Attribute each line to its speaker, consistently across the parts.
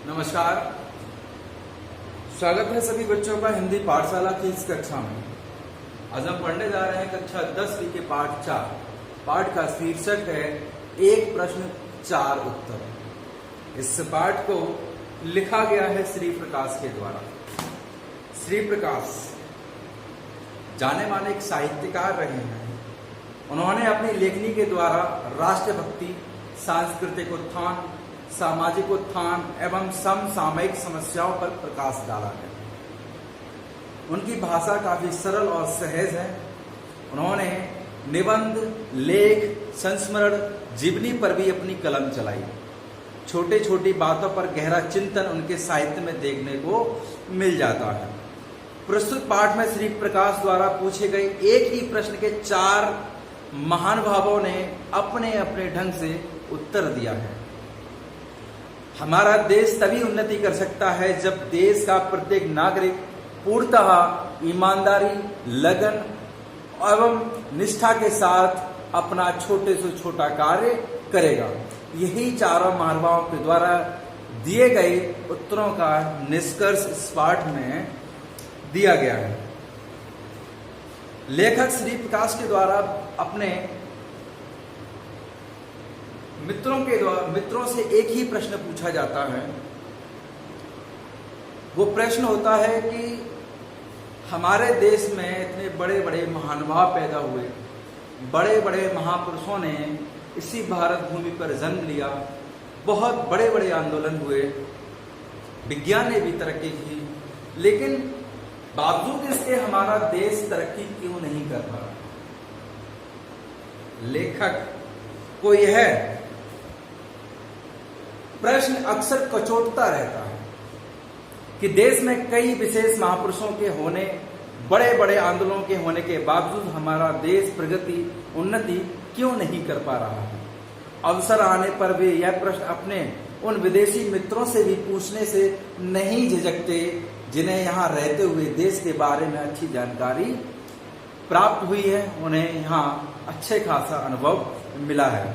Speaker 1: नमस्कार। स्वागत है सभी बच्चों का हिंदी पाठशाला की इस कक्षा में। आज हम पढ़ने जा रहे हैं कक्षा 10वीं के पाठ 4। पाठ का शीर्षक है एक प्रश्न 4 उत्तर। इस पाठ को लिखा गया है श्री प्रकाश के द्वारा। श्री प्रकाश जाने माने एक साहित्यकार रहे हैं। उन्होंने अपनी लेखनी के द्वारा राष्ट्रभक्ति, सांस्कृतिक उत्थान, सामाजिक उत्थान एवं समसामयिक समस्याओं पर प्रकाश डाला है। उनकी भाषा काफी सरल और सहज है। उन्होंने निबंध, लेख, संस्मरण, जीवनी पर भी अपनी कलम चलाई। छोटी छोटी बातों पर गहरा चिंतन उनके साहित्य में देखने को मिल जाता है। प्रस्तुत पाठ में श्री प्रकाश द्वारा पूछे गए एक ही प्रश्न के 4 महानुभावों ने अपने अपने ढंग से उत्तर दिया है। हमारा देश तभी उन्नति कर सकता है जब देश का प्रत्येक नागरिक पूर्णतः ईमानदारी, लगन एवं निष्ठा के साथ अपना छोटे से छोटा कार्य करेगा। यही चारों महानुभावों के द्वारा दिए गए उत्तरों का निष्कर्ष इस पाठ में दिया गया है। लेखक श्री प्रकाश के द्वारा अपने मित्रों से एक ही प्रश्न पूछा जाता है। वो प्रश्न होता है कि हमारे देश में इतने बड़े बड़े महानुभाव पैदा हुए, बड़े बड़े महापुरुषों ने इसी भारत भूमि पर जन्म लिया, बहुत बड़े बड़े आंदोलन हुए, विज्ञान ने भी तरक्की की, लेकिन बावजूद इसके हमारा देश तरक्की क्यों नहीं कर पा रहा। लेखक को यह प्रश्न अक्सर कचोटता रहता है कि देश में कई विशेष महापुरुषों के होने, बड़े बड़े आंदोलनों के होने के बावजूद हमारा देश प्रगति, उन्नति क्यों नहीं कर पा रहा है। अवसर आने पर वे यह प्रश्न अपने उन विदेशी मित्रों से भी पूछने से नहीं झिझकते जिन्हें यहाँ रहते हुए देश के बारे में अच्छी जानकारी प्राप्त हुई है, उन्हें यहाँ अच्छे खासा अनुभव मिला है।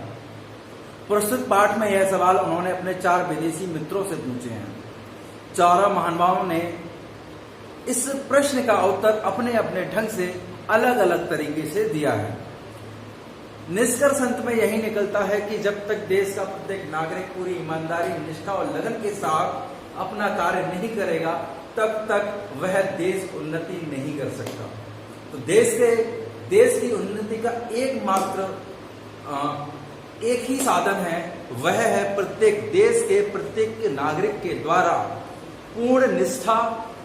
Speaker 1: प्रस्तुत पाठ में यह सवाल उन्होंने अपने 4 विदेशी मित्रों से पूछे हैं। चारों महानुभावों ने इस प्रश्न का उत्तर अपने अपने ढंग से अलग अलग तरीके से दिया है। निष्कर्ष अंत में यही निकलता है कि जब तक देश का प्रत्येक नागरिक पूरी ईमानदारी, निष्ठा और लगन के साथ अपना कार्य नहीं करेगा, तब तक वह देश उन्नति नहीं कर सकता। तो देश की उन्नति का एक ही साधन है, वह है प्रत्येक देश के प्रत्येक नागरिक के द्वारा पूर्ण निष्ठा,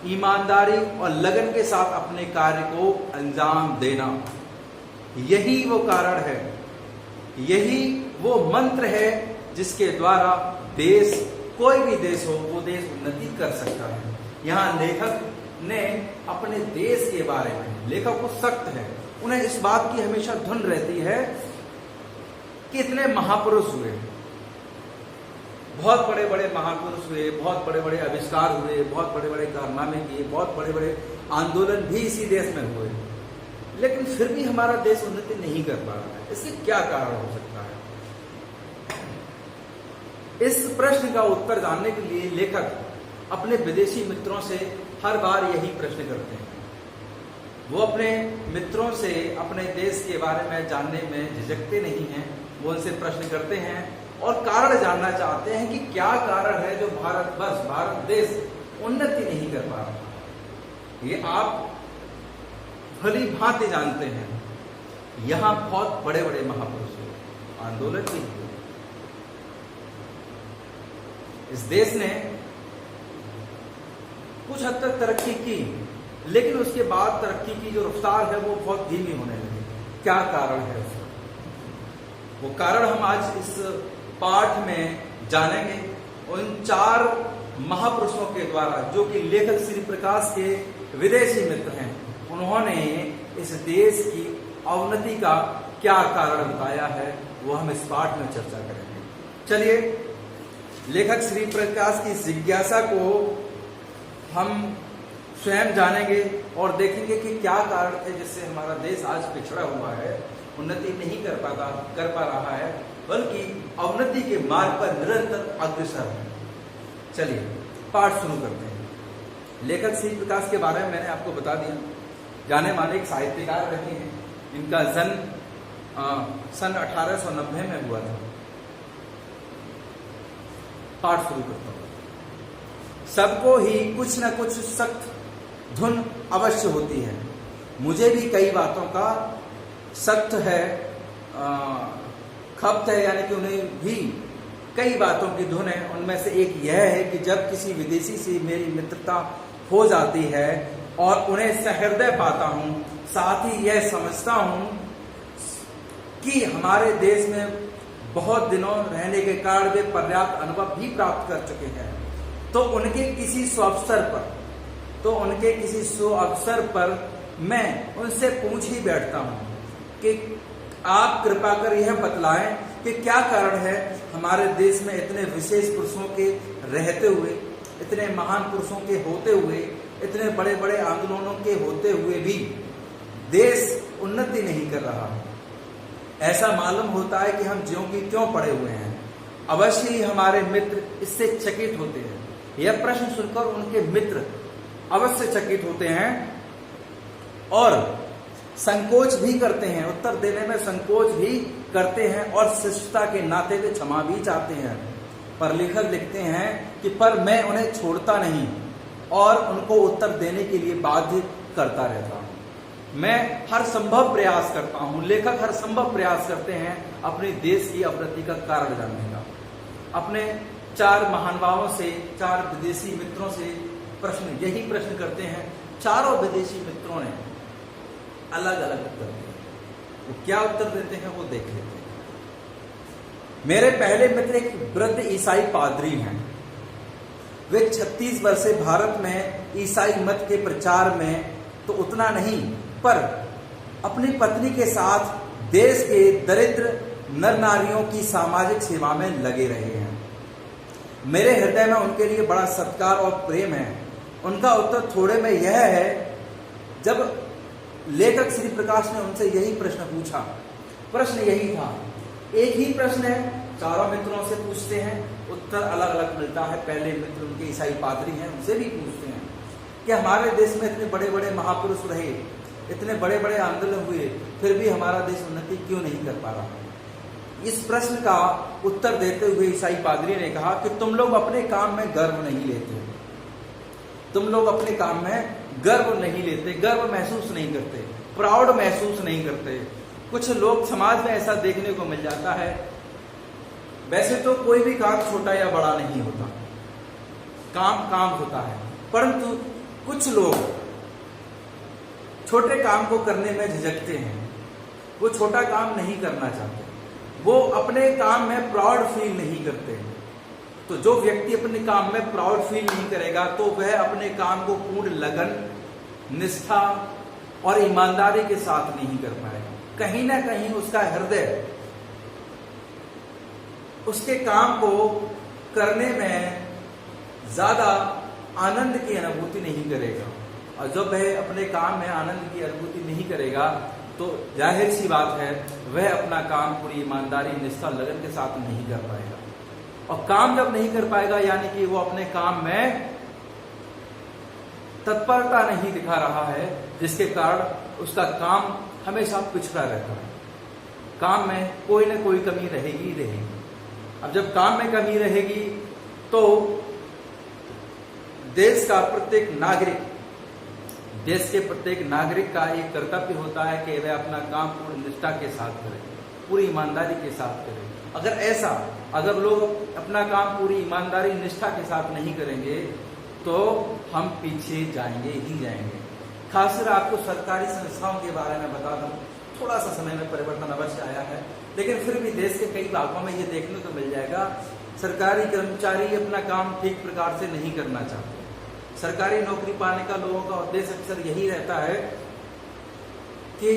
Speaker 1: ईमानदारी और लगन के साथ अपने कार्य को अंजाम देना। यही वो कारण है, यही वो मंत्र है जिसके द्वारा देश, कोई भी देश हो, वो देश उन्नति कर सकता है। यहाँ लेखक ने अपने देश के बारे में, लेखक को सख्त है, उन्हें इस बात की हमेशा धुन रहती है कि इतने महापुरुष हुए, बहुत बड़े बड़े महापुरुष हुए, बहुत बड़े बड़े आविष्कार हुए, बहुत बड़े बड़े कारनामे किए, बहुत बड़े बड़े आंदोलन भी इसी देश में हुए, लेकिन फिर भी हमारा देश उन्नति नहीं कर पा रहा है। इसके क्या कारण हो सकता है? इस प्रश्न का उत्तर जानने के लिए लेखक अपने विदेशी मित्रों से हर बार यही प्रश्न करते हैं। वो अपने मित्रों से अपने देश के बारे में जानने में झिझकते नहीं हैं। वो उनसे प्रश्न करते हैं और कारण जानना चाहते हैं कि क्या कारण है जो भारत देश उन्नति नहीं कर पा रहा। ये आप भली भांति जानते हैं, यहां बहुत बड़े बड़े महापुरुष हुए, आंदोलन भी हुए। इस देश ने कुछ हद तक तरक्की की, लेकिन उसके बाद तरक्की की जो रफ्तार है वो बहुत धीमी होने लगी। क्या कारण है उसका? वो कारण हम आज इस पाठ में जानेंगे। उन 4 महापुरुषों के द्वारा, जो कि लेखक श्री प्रकाश के विदेशी मित्र हैं, उन्होंने इस देश की अवनति का क्या कारण बताया है, वो हम इस पाठ में चर्चा करेंगे। चलिए, लेखक श्री प्रकाश की जिज्ञासा को हम स्वयं जानेंगे और देखेंगे कि क्या कारण थे जिससे हमारा देश आज पिछड़ा हुआ है, उन्नति नहीं कर पा रहा है, बल्कि अवनति के मार्ग पर निरंतर अग्रसर है। चलिए पाठ शुरू करते हैं। लेखक श्री प्रकाश के बारे में मैंने आपको बता दिया, जाने माने एक साहित्यकार रहे हैं। इनका जन्म सन 1890 में हुआ था। पाठ शुरू करता हूं। सबको ही कुछ न कुछ सख्त धुन अवश्य होती है, मुझे भी कई बातों का सख्त है खपत है, यानी कि उन्हें भी कई बातों की धुन है। उनमें से एक यह है कि जब किसी विदेशी से मेरी मित्रता हो जाती है और उन्हें सहृदय पाता हूं, साथ ही यह समझता हूं कि हमारे देश में बहुत दिनों रहने के कारण वे पर्याप्त अनुभव भी प्राप्त कर चुके हैं, तो उनके किसी सुअवसर पर मैं उनसे पूछ ही बैठता हूं कि आप कृपा कर यह बतलाएं कि क्या कारण है हमारे देश में इतने विशेष पुरुषों के रहते हुए, इतने महान पुरुषों के होते हुए, इतने बड़े बड़े आंदोलनों के होते हुए भी देश उन्नति नहीं कर रहा। ऐसा मालूम होता है कि हम ज्यों की त्यों पड़े हुए हैं। अवश्य ही हमारे मित्र इससे चकित होते हैं। यह प्रश्न सुनकर उनके मित्र अवश्य चकित होते हैं और संकोच भी करते हैं, उत्तर देने में संकोच भी करते हैं और शिष्टता के नाते वे क्षमा भी चाहते हैं। पर लेखक लिखते हैं कि पर मैं उन्हें छोड़ता नहीं और उनको उत्तर देने के लिए बाध्य करता रहता हूं। मैं हर संभव प्रयास करता हूं, लेखक हर संभव प्रयास करते हैं अपने देश की अवनति का कारण जानने का। अपने 4 महानुभावों से, 4 विदेशी मित्रों से यही प्रश्न करते हैं। चारों विदेशी मित्रों ने अलग अलग उत्तर दिए। वो क्या उत्तर देते हैं वो देख लेते हैं। मेरे पहले मित्र एक वृद्ध ईसाई पादरी हैं। वे 36 वर्ष से भारत में ईसाई मत के प्रचार में तो उतना नहीं, पर अपनी पत्नी के साथ देश के दरिद्र नर नारियों की सामाजिक सेवा में लगे रहे हैं। मेरे हृदय में उनके लिए बड़ा सत्कार और प्रेम है। उनका उत्तर थोड़े में यह है, जब लेखक श्री प्रकाश ने उनसे यही प्रश्न पूछा, प्रश्न यही था, एक ही प्रश्न है, चारों मित्रों से पूछते हैं, उत्तर अलग अलग मिलता है। पहले मित्र उनके ईसाई पादरी हैं, उनसे भी पूछते हैं कि हमारे देश में इतने बड़े बड़े महापुरुष रहे, इतने बड़े बड़े आंदोलन हुए, फिर भी हमारा देश उन्नति क्यों नहीं कर पा रहा। इस प्रश्न का उत्तर देते हुए ईसाई पादरी ने कहा कि तुम लोग अपने काम में गर्व नहीं लेते, तुम लोग अपने काम में गर्व नहीं लेते, गर्व महसूस नहीं करते, प्राउड महसूस नहीं करते। कुछ लोग समाज में ऐसा देखने को मिल जाता है। वैसे तो कोई भी काम छोटा या बड़ा नहीं होता, काम काम होता है, परंतु कुछ लोग छोटे काम को करने में झिझकते हैं, वो छोटा काम नहीं करना चाहते, वो अपने काम में प्राउड फील नहीं करते। तो जो व्यक्ति अपने काम में प्राउड फील नहीं करेगा तो वह अपने काम को पूर्ण लगन, निष्ठा और ईमानदारी के साथ नहीं कर पाएगा। कहीं ना कहीं उसका हृदय उसके काम को करने में ज्यादा आनंद की अनुभूति नहीं करेगा, और जब वह अपने काम में आनंद की अनुभूति नहीं करेगा तो जाहिर सी बात है वह अपना काम पूरी ईमानदारी, निष्ठा, लगन के साथ नहीं कर पाएगा। और काम जब नहीं कर पाएगा यानी कि वो अपने काम में तत्परता नहीं दिखा रहा है, जिसके कारण उसका काम हमेशा पिछड़ा रहता है। काम में कोई ना कोई कमी रहेगी ही रहेगी। अब जब काम में कमी रहेगी तो देश का प्रत्येक नागरिक, देश के प्रत्येक नागरिक का एक कर्तव्य होता है कि वह अपना काम पूरी निष्ठा के साथ करे, पूरी ईमानदारी के साथ करे। अगर लोग अपना काम पूरी ईमानदारी, निष्ठा के साथ नहीं करेंगे तो हम पीछे जाएंगे ही जाएंगे। खासकर आपको सरकारी संस्थाओं के बारे में बता दूं, थोड़ा सा समय में परिवर्तन अवश्य आया है, लेकिन फिर भी देश के कई भागों में ये देखने को मिल जाएगा, सरकारी कर्मचारी अपना काम ठीक प्रकार से नहीं करना चाहते। सरकारी नौकरी पाने का लोगों का उद्देश्य अक्सर यही रहता है कि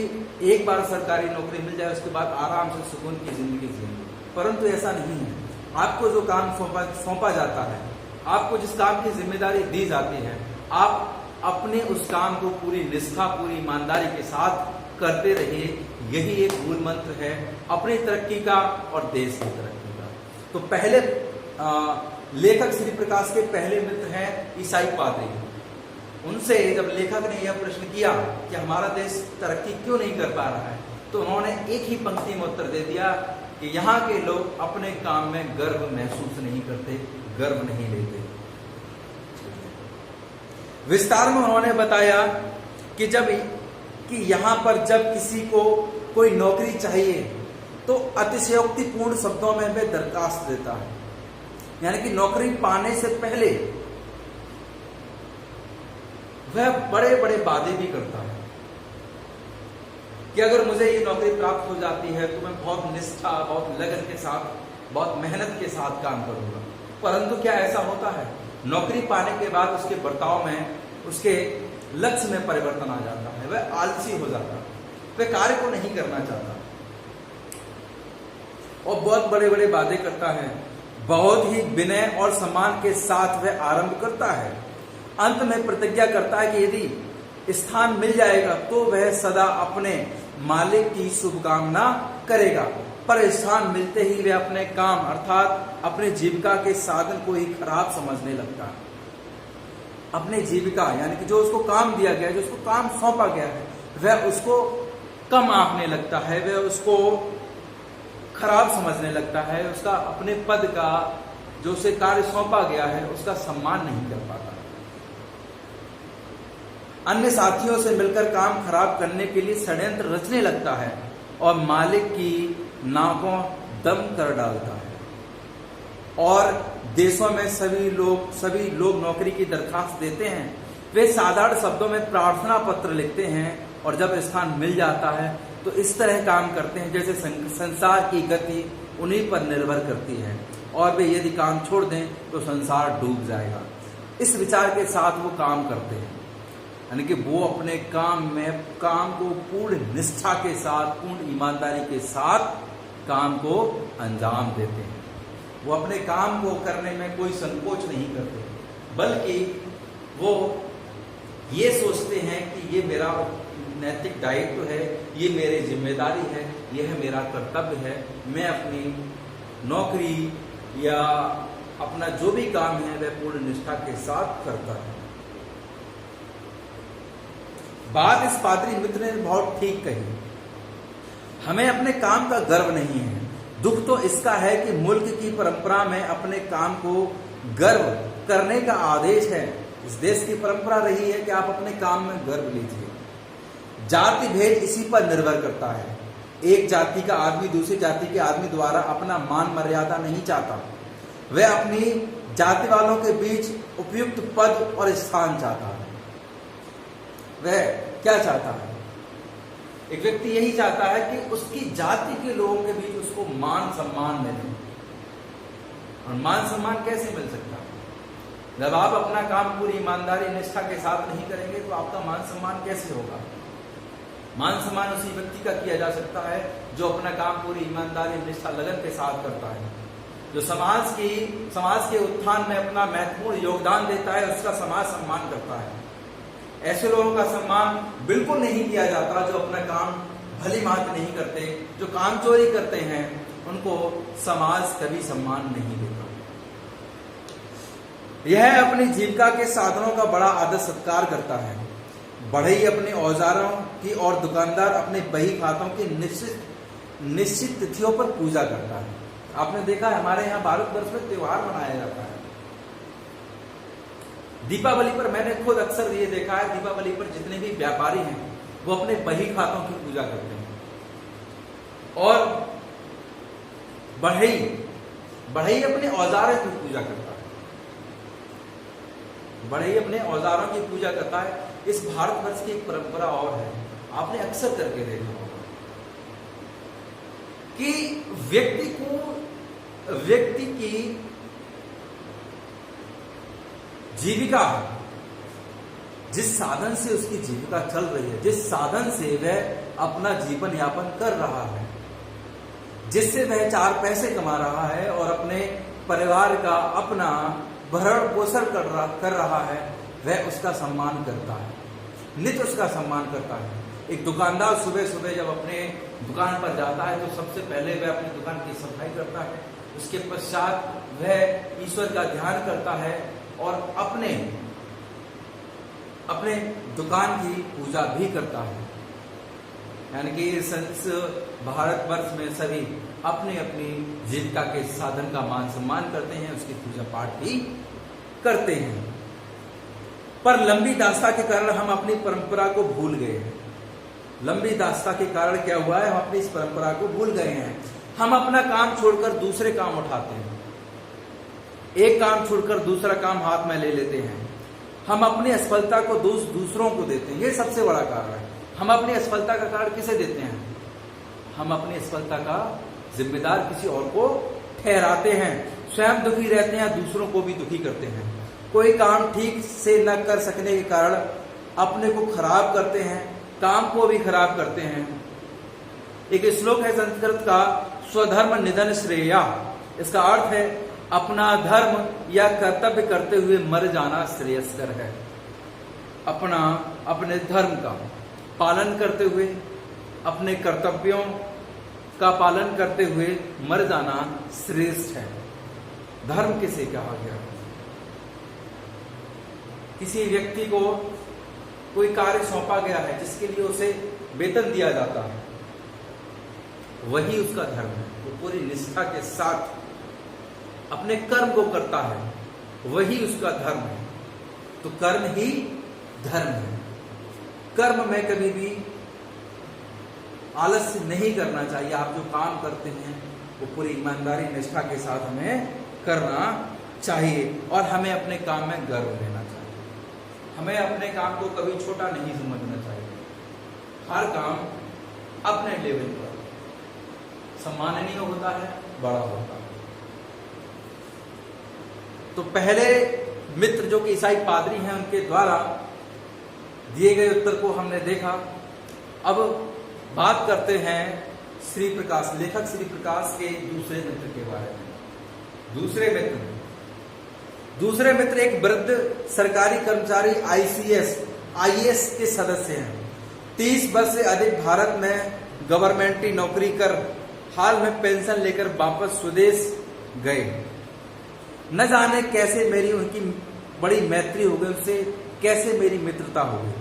Speaker 1: एक बार सरकारी नौकरी मिल जाए उसके बाद आराम से सुकून की जिंदगी जिएंगे, परंतु ऐसा नहीं है। आपको जो काम सौंपा जाता है, आपको जिस काम की जिम्मेदारी दी जाती है, आप अपने उस काम को पूरी निष्ठा, पूरी ईमानदारी के साथ करते रहिए। यही एक मूल मंत्र है अपनी तरक्की का और देश की तरक्की का। तो पहले लेखक श्री प्रकाश के पहले मित्र हैं ईसाई पादरी। उनसे जब लेखक ने यह प्रश्न किया कि हमारा देश तरक्की क्यों नहीं कर पा रहा है, तो उन्होंने एक ही पंक्ति में उत्तर दे दिया कि यहाँ के लोग अपने काम में गर्व महसूस नहीं करते, गर्व नहीं लेते। विस्तार में उन्होंने बताया कि यहाँ पर जब किसी को कोई नौकरी चाहिए तो अतिशयोक्तिपूर्ण शब्दों में वह दरखास्त देता है, यानी कि नौकरी पाने से पहले वह बड़े बड़े वादे भी करता है कि अगर मुझे ये नौकरी प्राप्त हो जाती है तो मैं बहुत निष्ठा, बहुत लगन के साथ, बहुत मेहनत के साथ काम करूंगा। परंतु क्या ऐसा होता है? नौकरी पाने के बाद उसके बर्ताव में, उसके लक्ष्य में परिवर्तन आ जाता है, वह आलसी हो जाता है, वह कार्य को नहीं करना चाहता और बहुत बड़े बड़े वादे करता है। बहुत ही विनय और सम्मान के साथ वह आरंभ करता है। अंत में प्रतिज्ञा करता है कि यदि स्थान मिल जाएगा तो वह सदा अपने मालिक की शुभकामना करेगा, पर स्थान मिलते ही वह अपने काम अर्थात अपने जीविका के साधन को ही खराब समझने लगता है। अपने जीविका यानी कि जो उसको काम दिया गया है, जो उसको काम सौंपा गया है, वह उसको कम आंकने लगता है, वह उसको खराब समझने लगता है। उसका अपने पद का जो उसे कार्य सौंपा गया है उसका सम्मान नहीं कर पाता। अन्य साथियों से मिलकर काम खराब करने के लिए षड्यंत्र रचने लगता है और मालिक की नाकों दम कर डालता है। और देशों में सभी लोग नौकरी की दरखास्त देते हैं। वे साधारण शब्दों में प्रार्थना पत्र लिखते हैं और जब स्थान मिल जाता है तो इस तरह काम करते हैं जैसे संसार की गति उन्हीं पर निर्भर करती है और वे यदि काम छोड़ दें तो संसार डूब जाएगा। इस विचार के साथ वो काम करते हैं, यानी कि वो अपने काम को पूर्ण निष्ठा के साथ, पूर्ण ईमानदारी के साथ काम को अंजाम देते हैं। वो अपने काम को करने में कोई संकोच नहीं करते, बल्कि वो ये सोचते हैं कि ये मेरा नैतिक दायित्व है, ये मेरी जिम्मेदारी है, यह मेरा कर्तव्य है। मैं अपनी नौकरी या अपना जो भी काम है वह पूर्ण निष्ठा के साथ करता है। बात इस पादरी मित्र ने बहुत ठीक कही। हमें अपने काम का गर्व नहीं है, दुख तो इसका है कि मुल्क की परंपरा में अपने काम को गर्व करने का आदेश है। इस देश की परंपरा रही है कि आप अपने काम में गर्व लीजिए। जाति भेद इसी पर निर्भर करता है। एक जाति का आदमी दूसरी जाति के आदमी द्वारा अपना मान मर्यादा नहीं चाहता, वह अपनी जाति वालों के बीच उपयुक्त पद और स्थान चाहता है। वह क्या चाहता है? एक व्यक्ति यही चाहता है कि उसकी जाति के लोगों के बीच उसको मान सम्मान मिले। और मान सम्मान कैसे मिल सकता है? जब आप अपना काम पूरी ईमानदारी निष्ठा के साथ नहीं करेंगे तो आपका मान सम्मान कैसे होगा? मान सम्मान उसी व्यक्ति का किया जा सकता है जो अपना काम पूरी ईमानदारी निष्ठा लगन के साथ करता है, जो समाज के उत्थान में अपना महत्वपूर्ण योगदान देता है, उसका समाज सम्मान करता है। ऐसे लोगों का सम्मान बिल्कुल नहीं किया जाता जो अपना काम भली भांति नहीं करते, जो काम चोरी करते हैं, उनको समाज कभी सम्मान नहीं देता। यह अपनी जीविका के साधनों का बड़ा आदर सत्कार करता है। बढ़ई अपने औजारों की और दुकानदार अपने बही खातों की निश्चित तिथियों पर पूजा करता है। आपने देखा है हमारे यहाँ भारतवर्ष में त्योहार मनाया जाता है। दीपावली पर मैंने खुद अक्सर ये देखा है, दीपावली पर जितने भी व्यापारी हैं वो अपने बही खातों की पूजा करते हैं और बढ़ई अपने औजारों की पूजा करता है। बढ़ई अपने औजारों की पूजा करता है। इस भारतवर्ष की एक परंपरा और है, आपने अक्सर करके देखा होगा कि व्यक्ति की जीविका, जिस साधन से उसकी जीविका चल रही है, जिस साधन से वह अपना जीवन यापन कर रहा है, जिससे वह 4 पैसे कमा रहा है और अपने परिवार का अपना भरण पोषण कर रहा है, वह उसका सम्मान करता है, नित्य उसका सम्मान करता है। एक दुकानदार सुबह सुबह जब अपने दुकान पर जाता है तो सबसे पहले वह अपनी दुकान की सफाई करता है, उसके पश्चात वह ईश्वर का ध्यान करता है और अपने दुकान की पूजा भी करता है। यानी कि इस भारतवर्ष में सभी अपनी अपनी जीविका के साधन का मान सम्मान करते हैं, उसकी पूजा पाठ भी करते हैं। पर लंबी दास्ता के कारण हम अपनी परंपरा को भूल गए हैं। लंबी दास्ता के कारण क्या हुआ है, हम अपनी इस परंपरा को भूल गए हैं। हम अपना काम छोड़कर दूसरे काम उठाते हैं, एक काम छोड़कर दूसरा काम हाथ में ले लेते हैं। हम अपनी असफलता को दूसरों को देते हैं, ये सबसे बड़ा कारण है। हम अपनी असफलता का कारण किसे देते हैं? हम अपनी असफलता का जिम्मेदार किसी और को ठहराते हैं। स्वयं दुखी रहते हैं, दूसरों को भी दुखी करते हैं। कोई काम ठीक से न कर सकने के कारण अपने को खराब करते हैं, काम को भी खराब करते हैं। एक श्लोक है संस्कृत का, स्वधर्म निधन श्रेया। इसका अर्थ है अपना धर्म या कर्तव्य करते हुए मर जाना श्रेयस्कर है। अपने धर्म का पालन करते हुए, अपने कर्तव्यों का पालन करते हुए मर जाना श्रेष्ठ है। धर्म किसे कहा गया? किसी व्यक्ति को कोई कार्य सौंपा गया है जिसके लिए उसे वेतन दिया जाता है, वही उसका धर्म है। वो पूरी निष्ठा के साथ अपने कर्म को करता है, वही उसका धर्म है। तो कर्म ही धर्म है। कर्म में कभी भी आलस्य नहीं करना चाहिए। आप जो काम करते हैं वो पूरी ईमानदारी निष्ठा के साथ हमें करना चाहिए और हमें अपने काम में गर्व लेना चाहिए। हमें अपने काम को कभी छोटा नहीं समझना चाहिए। हर काम अपने लेवल पर सम्माननीय होता है, बड़ा होता है। तो पहले मित्र जो कि ईसाई पादरी हैं, उनके द्वारा दिए गए उत्तर को हमने देखा। अब बात करते हैं श्री प्रकाश, लेखक श्री प्रकाश के दूसरे मित्र के बारे में। दूसरे मित्र एक वृद्ध सरकारी कर्मचारी आईएएस के सदस्य हैं। 30 वर्ष से अधिक भारत में गवर्नमेंटी नौकरी कर हाल में पेंशन लेकर वापस स्वदेश गए। न जाने कैसे मेरी उनकी बड़ी मैत्री हो गई, उनसे कैसे मेरी मित्रता हो गई।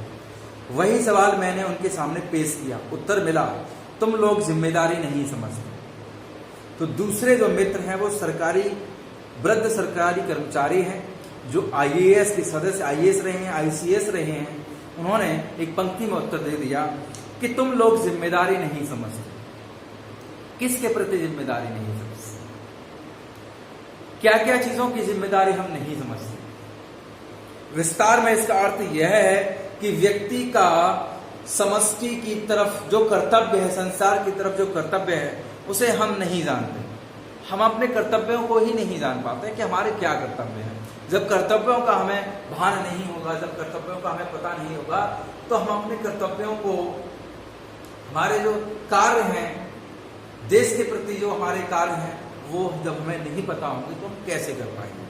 Speaker 1: वही सवाल मैंने उनके सामने पेश किया। उत्तर मिला, तुम लोग जिम्मेदारी नहीं समझते। तो दूसरे जो मित्र हैं वो वृद्ध सरकारी कर्मचारी हैं, जो आईएएस के सदस्य, आईएएस रहे हैं, आईसीएस रहे हैं। उन्होंने एक पंक्ति में उत्तर दे दिया कि तुम लोग जिम्मेदारी नहीं समझते। किसके प्रति जिम्मेदारी नहीं समझते? क्या क्या चीजों की जिम्मेदारी हम नहीं समझते? विस्तार में इसका अर्थ यह है कि व्यक्ति का समष्टि की तरफ जो कर्तव्य है, संसार की तरफ जो कर्तव्य है, उसे हम नहीं जानते। हम अपने कर्तव्यों को ही नहीं जान पाते कि हमारे क्या कर्तव्य हैं। जब कर्तव्यों का हमें भान नहीं होगा, जब कर्तव्यों का हमें पता नहीं होगा, तो हम अपने कर्तव्यों को, हमारे जो कार्य हैं, देश के प्रति जो हमारे कार्य हैं, वो जब हमें नहीं पता होंगे तो हम कैसे कर पाएंगे।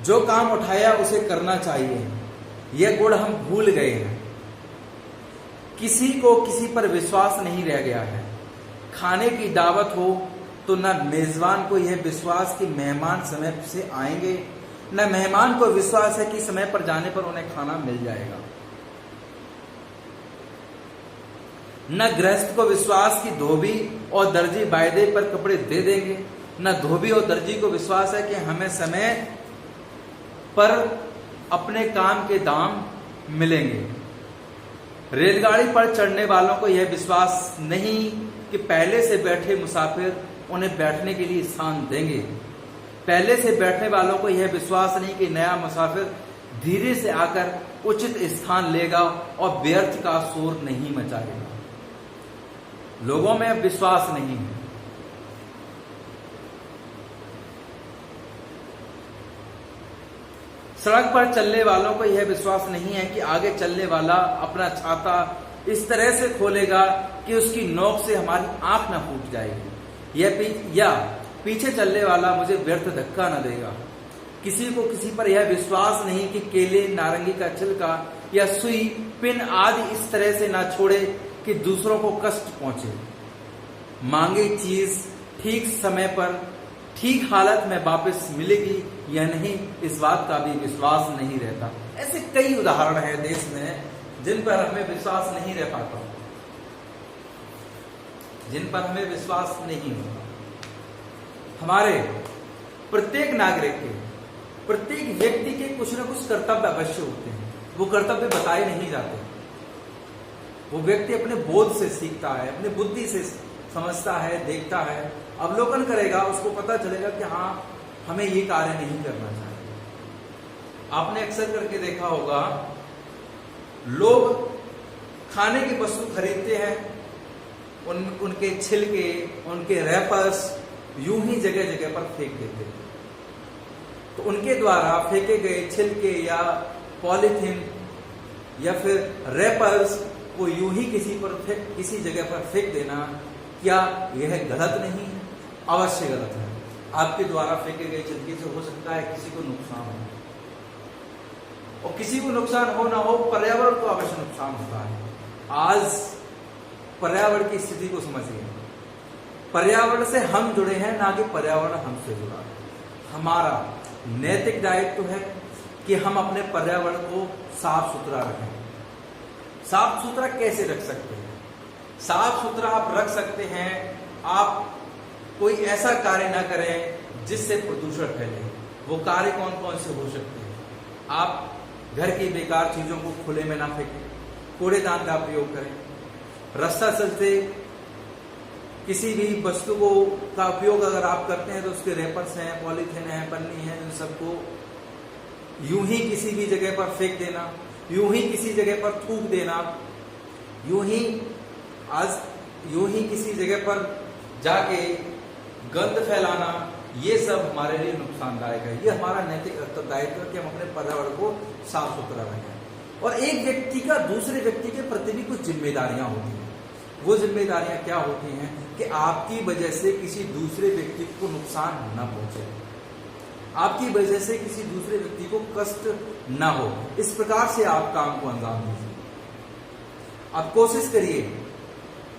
Speaker 1: जो काम उठाया उसे करना चाहिए, यह गुण हम भूल गए हैं। किसी को किसी पर विश्वास नहीं रह गया है। खाने की दावत हो तो न मेजबान को यह विश्वास कि मेहमान समय से आएंगे, न मेहमान को विश्वास है कि समय पर जाने पर उन्हें खाना मिल जाएगा। न गृहस्थ को विश्वास कि धोबी और दर्जी वायदे पर कपड़े दे देंगे, न धोबी और दर्जी को विश्वास है कि हमें समय पर अपने काम के दाम मिलेंगे। रेलगाड़ी पर चढ़ने वालों को यह विश्वास नहीं कि पहले से बैठे मुसाफिर उन्हें बैठने के लिए स्थान देंगे। पहले से बैठने वालों को यह विश्वास नहीं कि नया मुसाफिर धीरे से आकर उचित स्थान लेगा और व्यर्थ का शोर नहीं मचाएगा। लोगों में अब विश्वास नहीं है। सड़क पर चलने वालों को यह विश्वास नहीं है कि आगे चलने वाला अपना छाता इस तरह से खोलेगा कि उसकी नोक से हमारी आंख न फूट जाएगी, या पीछे चलने वाला मुझे व्यर्थ धक्का न देगा। किसी को किसी पर यह विश्वास नहीं कि केले, नारंगी का छिलका या सुई, पिन आदि इस तरह से ना छोड़े कि दूसरों को कष्ट पहुंचे। मांगी चीज ठीक समय पर ठीक हालत में वापस मिलेगी या नहीं, इस बात का भी विश्वास नहीं रहता। ऐसे कई उदाहरण हैं देश में जिन पर हमें विश्वास नहीं रह पाता, जिन पर हमें विश्वास नहीं होता। हमारे प्रत्येक नागरिक के, प्रत्येक व्यक्ति के कुछ न कुछ कर्तव्य अवश्य होते हैं। वो कर्तव्य बताए नहीं जाते। वो व्यक्ति अपने बोध से सीखता है, अपनी बुद्धि से समझता है, देखता है, अवलोकन करेगा, उसको पता चलेगा कि हाँ हमें ये कार्य नहीं करना चाहिए। आपने अक्सर करके देखा होगा, लोग खाने की वस्तु खरीदते हैं, उनके छिलके, उनके रैपर्स यूं ही जगह जगह पर फेंक देते हैं। तो उनके द्वारा फेंके गए छिलके या पॉलीथीन या फिर रैपर्स को यूं ही किसी जगह पर फेंक देना, क्या यह गलत नहीं है? अवश्य गलत है। आपके द्वारा फेंके गए छिलके से हो सकता है किसी को नुकसान हो, और किसी को नुकसान हो ना हो, पर्यावरण को अवश्य नुकसान होता है। आज पर्यावरण की स्थिति को समझिए। पर्यावरण से हम जुड़े हैं, ना कि पर्यावरण हमसे जुड़ा है। हमारा नैतिक दायित्व है कि हम अपने पर्यावरण को साफ सुथरा रखें। साफ सुथरा कैसे रख सकते हैं? साफ सुथरा आप रख सकते हैं, आप कोई ऐसा कार्य ना करें जिससे प्रदूषण फैले। वो कार्य कौन कौन से हो सकते हैं? आप घर की बेकार चीजों को खुले में ना फेंकें, कूड़ेदान का प्रयोग करें। रास्ता चलते किसी भी वस्तु को का उपयोग अगर आप करते हैं तो उसके रैपर्स हैं, पॉलीथीन है, पन्नी है, इन सबको यूं ही किसी भी जगह पर फेंक देना, यूं ही किसी जगह पर थूक देना, यूं ही किसी जगह पर जाके गंद फैलाना, ये सब हमारे लिए नुकसानदायक है। ये हमारा नैतिक दायित्व है कि हम अपने पर्यावरण को साफ सुथरा रखें। और एक व्यक्ति का दूसरे व्यक्ति के प्रति भी कुछ जिम्मेदारियां होती हैं। वो जिम्मेदारियां क्या होती हैं कि आपकी वजह से किसी दूसरे व्यक्ति को नुकसान न पहुंचे, आपकी वजह से किसी दूसरे व्यक्ति को कष्ट न हो। इस प्रकार से आप काम को अंजाम दीजिए। आप कोशिश करिए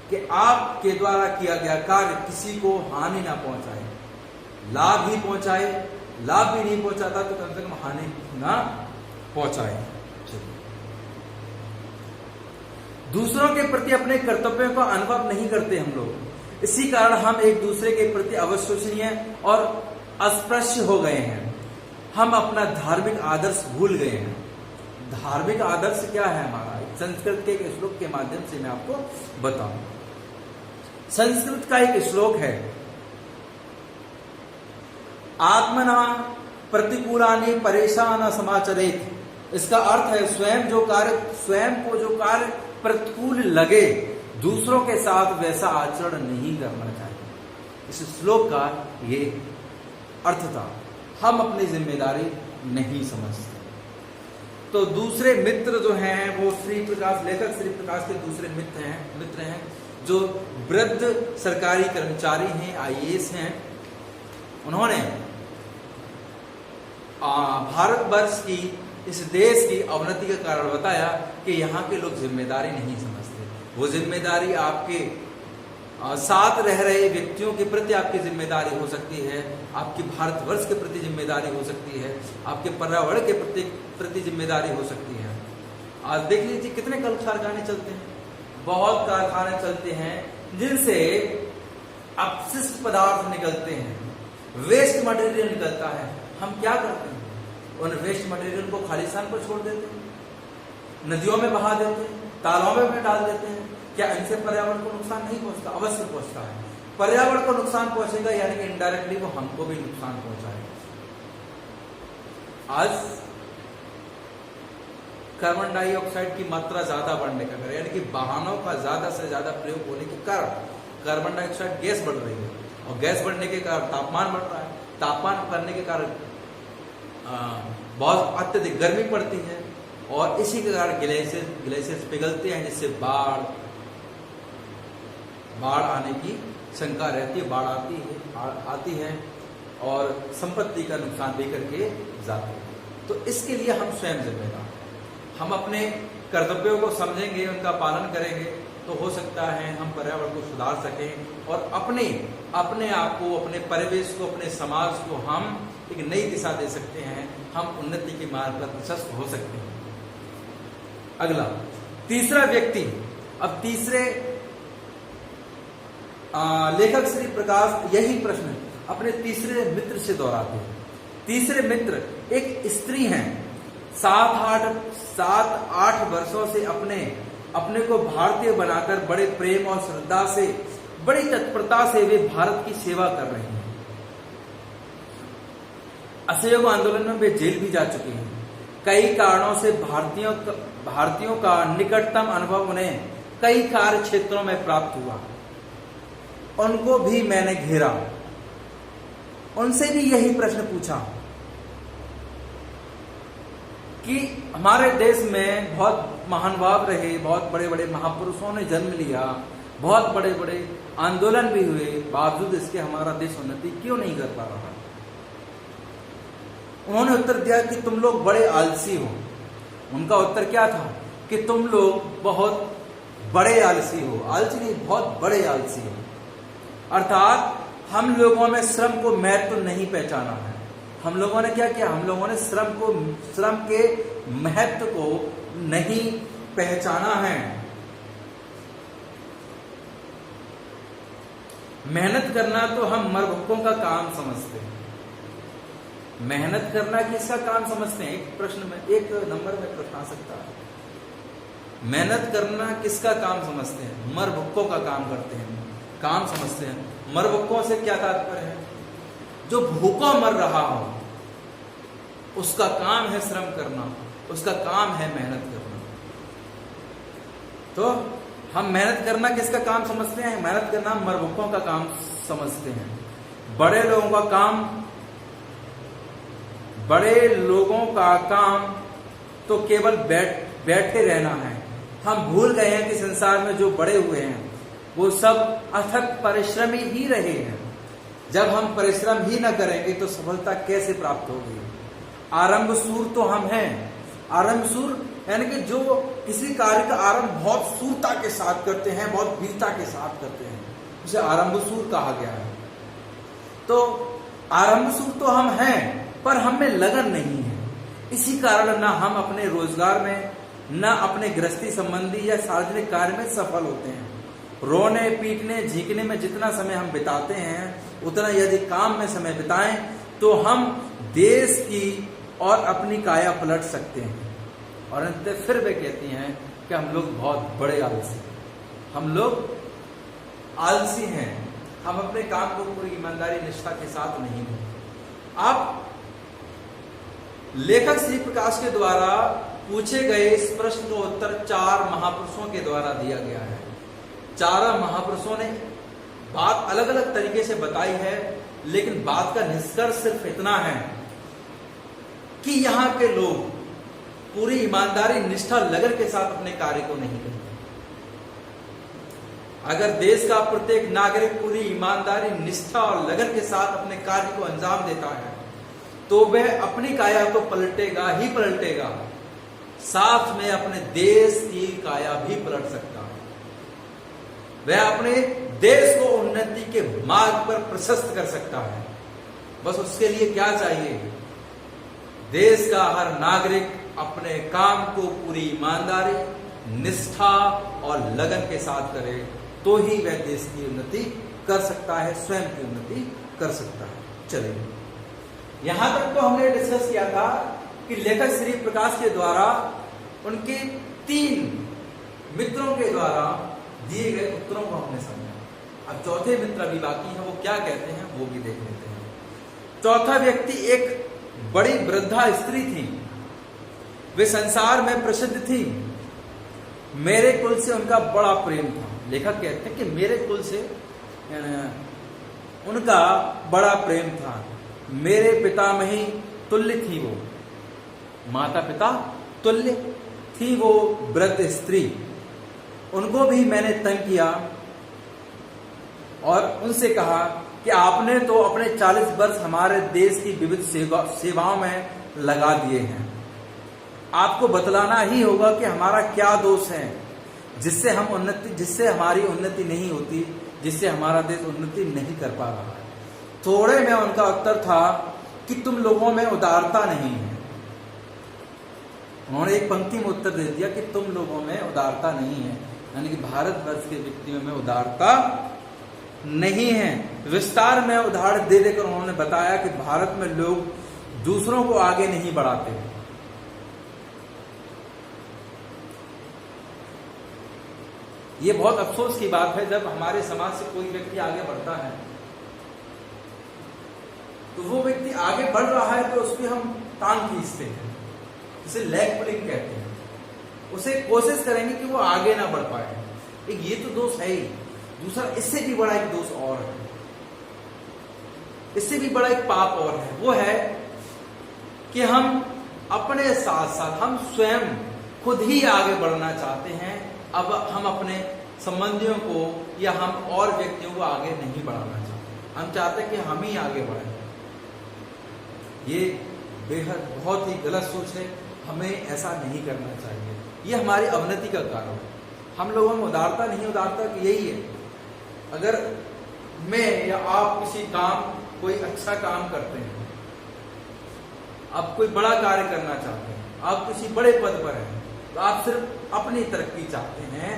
Speaker 1: कि आपके द्वारा किया गया कार्य किसी को हानि ना पहुंचाए, लाभ ही पहुंचाए। लाभ भी नहीं पहुंचाता तो कम से कम हानि ना पहुंचाए। दूसरों के प्रति अपने कर्तव्यों का अनुभव नहीं करते हम लोग। इसी कारण हम एक दूसरे के प्रति अविश्वसनीय और अस्पृश्य हो गए हैं। हम अपना धार्मिक आदर्श भूल गए हैं। धार्मिक आदर्श क्या है हमारा? संस्कृत के एक श्लोक के माध्यम से मैं आपको बताऊं। संस्कृत का एक श्लोक है, आत्मना प्रतिकूलानि परेशान समाचरेत। इसका अर्थ है स्वयं को जो कार्य प्रतिकूल लगे, दूसरों के साथ वैसा आचरण नहीं करना चाहिए। इस श्लोक का ये अर्थ था। हम अपनी जिम्मेदारी नहीं समझते। तो दूसरे मित्र जो हैं वो श्री प्रकाश, लेखक श्री प्रकाश के दूसरे मित्र हैं जो वृद्ध सरकारी कर्मचारी हैं, आईएएस हैं। उन्होंने भारतवर्ष की, इस देश की अवनति का कारण बताया कि यहाँ के लोग जिम्मेदारी नहीं समझते। वो जिम्मेदारी आपके साथ रह रहे व्यक्तियों के प्रति आपकी जिम्मेदारी हो सकती है, आपकी भारतवर्ष के प्रति जिम्मेदारी हो सकती है, आपके पर्यावरण के प्रति जिम्मेदारी हो सकती है। आज देख लीजिए कितने कल कारखाने चलते हैं, बहुत कारखाने चलते हैं जिनसे अपशिष्ट पदार्थ निकलते हैं, वेस्ट मटेरियल निकलता है। हम क्या करते हैं? उन वेस्ट मटेरियल को खाली स्थान पर छोड़ देते हैं, नदियों में बहा देते हैं, तालाबों में डाल देते हैं। क्या इनसे पर्यावरण को नुकसान नहीं पहुंचता? अवश्य पहुंचता है। पर्यावरण को नुकसान पहुंचेगा यानी कि इनडायरेक्टली वो हमको भी नुकसान पहुंचाएगा। आज कार्बन डाइऑक्साइड की मात्रा ज्यादा बढ़ने का कारण, यानी कि वाहनों का ज्यादा से ज्यादा प्रयोग होने के कारण कार्बन डाइऑक्साइड गैस बढ़ रही है, और गैस बढ़ने के कारण तापमान बढ़ रहा है। तापमान बढ़ने के कारण बहुत अत्यधिक गर्मी पड़ती है, और इसी के कारण ग्लेशियर्स पिघलते हैं, जिससे बाढ़ आने की शंका रहती है। बाढ़ आती है और संपत्ति का नुकसान भी करके जाती है। तो इसके लिए हम स्वयं जिम्मेदार हैं। हम अपने कर्तव्यों को समझेंगे, उनका पालन करेंगे, तो हो सकता है हम पर्यावरण को सुधार सकें और अपने आप को, अपने परिवेश को, अपने समाज को हम एक नई दिशा दे सकते हैं। हम उन्नति के मार्ग पर प्रशस्त हो सकते हैं। अगला तीसरा व्यक्ति, अब तीसरे लेखक श्री प्रकाश यही प्रश्न अपने तीसरे मित्र से दोहराते हैं। तीसरे मित्र एक स्त्री हैं, 7-8 वर्षों से अपने को भारतीय बनाकर बड़े प्रेम और श्रद्धा से, बड़ी तत्परता से वे भारत की सेवा कर रहे हैं। असहयोग आंदोलन में वे जेल भी जा चुके हैं। कई कारणों से भारतीयों का निकटतम अनुभव उन्हें कई कार्य क्षेत्रों में प्राप्त हुआ। उनको भी मैंने घेरा, उनसे भी यही प्रश्न पूछा कि हमारे देश में बहुत महानुभाव रहे, बहुत बड़े बड़े महापुरुषों ने जन्म लिया, बहुत बड़े बड़े आंदोलन भी हुए, बावजूद इसके हमारा देश उन्नति क्यों नहीं कर पा रहा। उन्होंने उत्तर दिया कि तुम लोग बड़े आलसी हो। उनका उत्तर क्या था कि तुम लोग बहुत बड़े आलसी हो, आलसी नहीं, बहुत बड़े आलसी हो। अर्थात हम लोगों में श्रम को महत्व नहीं पहचाना है। हम लोगों ने क्या किया, हम लोगों ने श्रम के महत्व को नहीं पहचाना है। मेहनत करना तो हम मरभुक्कों का काम समझते हैं। मेहनत करना किसका काम समझते हैं? एक प्रश्न में, एक नंबर में प्रश्न आ सकता है। मेहनत करना किसका काम समझते हैं? मरभुक्कों का काम करते हैं, काम समझते हैं। मरभुक्कों से क्या तात्पर्य है? जो भूखा मर रहा हो उसका काम है श्रम करना, उसका काम है मेहनत करना। तो हम मेहनत करना किसका काम समझते हैं? मेहनत करना मरभुक्कों का काम समझते हैं। बड़े लोगों का काम तो केवल बैठे रहना है। हम भूल गए हैं कि संसार में जो बड़े हुए हैं वो सब अथक परिश्रमी ही रहे हैं। जब हम परिश्रम ही न करेंगे तो सफलता कैसे प्राप्त होगी? आरंभ सूर तो हम हैं। आरंभ सूर यानी कि जो किसी कार्य का आरंभ बहुत सूरता के साथ करते हैं, बहुत वीरता के साथ करते हैं, उसे आरंभ सूर कहा गया है। तो आरंभ सूर तो हम हैं, पर हमें लगन नहीं है। इसी कारण ना हम अपने रोजगार में, ना अपने गृहस्थी संबंधी या सार्वजनिक कार्य में सफल होते हैं। रोने पीटने झीकने में जितना समय हम बिताते हैं, उतना यदि काम में समय बिताएं तो हम देश की और अपनी काया पलट सकते हैं। और अंत फिर वे कहती हैं कि हम लोग बहुत बड़े आलसी, हम लोग आलसी हैं, हम अपने काम को पूरी ईमानदारी निष्ठा के साथ नहीं करते। आप लेखक श्री प्रकाश के द्वारा पूछे गए इस प्रश्न का उत्तर 4 महापुरुषों के द्वारा दिया गया है। 4 महापुरुषों ने बात अलग अलग तरीके से बताई है, लेकिन बात का निष्कर्ष सिर्फ इतना है कि यहाँ के लोग पूरी ईमानदारी निष्ठा लगन के साथ अपने कार्य को नहीं करते। अगर देश का प्रत्येक नागरिक पूरी ईमानदारी निष्ठा और लगन के साथ अपने कार्य को अंजाम देता है तो वह अपनी काया तो पलटेगा ही पलटेगा, साथ में अपने देश की काया भी पलट सकता है। वह अपने देश को उन्नति के मार्ग पर प्रशस्त कर सकता है। बस उसके लिए क्या चाहिए? देश का हर नागरिक अपने काम को पूरी ईमानदारी, निष्ठा और लगन के साथ करे तो ही वह देश की उन्नति कर सकता है, स्वयं की उन्नति कर सकता है। चलिए, यहां तक तो हमने डिस्कस किया था कि लेखक श्री प्रकाश के द्वारा उनके 3 मित्रों के द्वारा दिए गए उत्तरों को हमने समझा। अब चौथे मित्र अभी बाकी है, वो क्या कहते हैं वो भी देख लेते हैं। चौथा व्यक्ति एक बड़ी वृद्धा स्त्री थी, वे संसार में प्रसिद्ध थी। मेरे कुल से उनका बड़ा प्रेम था। लेखक कहते हैं कि मेरे कुल से उनका बड़ा प्रेम था। मेरे पितामही तुल्य थी वो, माता पिता तुल्य थी वो वृद्ध स्त्री। उनको भी मैंने तंग किया और उनसे कहा कि आपने तो अपने 40 वर्ष हमारे देश की विविध सेवाओं में लगा दिए हैं। आपको बतलाना ही होगा कि हमारा क्या दोष है जिससे हमारी उन्नति नहीं होती, जिससे हमारा देश उन्नति नहीं कर पा रहा है। थोड़े में उनका उत्तर था कि तुम लोगों में उदारता नहीं है। उन्होंने एक पंक्ति में उत्तर दे दिया कि तुम लोगों में उदारता नहीं है, यानी कि भारतवर्ष के व्यक्तियों में उदारता नहीं है। विस्तार में उदाहरण दे देकर उन्होंने बताया कि भारत में लोग दूसरों को आगे नहीं बढ़ाते। ये बहुत अफसोस की बात है, जब हमारे समाज से कोई व्यक्ति आगे बढ़ता है तो वो व्यक्ति आगे बढ़ रहा है तो उसकी हम टांग खींचते हैं, जिसे लेग पुलिंग कहते हैं। उसे कोशिश करेंगे कि वो आगे ना बढ़ पाए। एक ये तो दोष है ही, दूसरा इससे भी बड़ा एक दोष और है, इससे भी बड़ा एक पाप और है। वो है कि हम अपने साथ साथ हम स्वयं खुद ही आगे बढ़ना चाहते हैं। अब हम अपने संबंधियों को या हम और व्यक्तियों को आगे नहीं बढ़ाना चाहते, हम चाहते हैं कि हम ही आगे बढ़ें। ये बेहद बहुत ही गलत सोच है, हमें ऐसा नहीं करना चाहिए। ये हमारी अवनति का कारण है। हम लोगों में उदारता नहीं, उदारता की यही है, अगर मैं या आप किसी काम, कोई अच्छा काम करते हैं, आप कोई बड़ा कार्य करना चाहते हैं, आप किसी बड़े पद पर हैं, तो आप सिर्फ अपनी तरक्की चाहते हैं।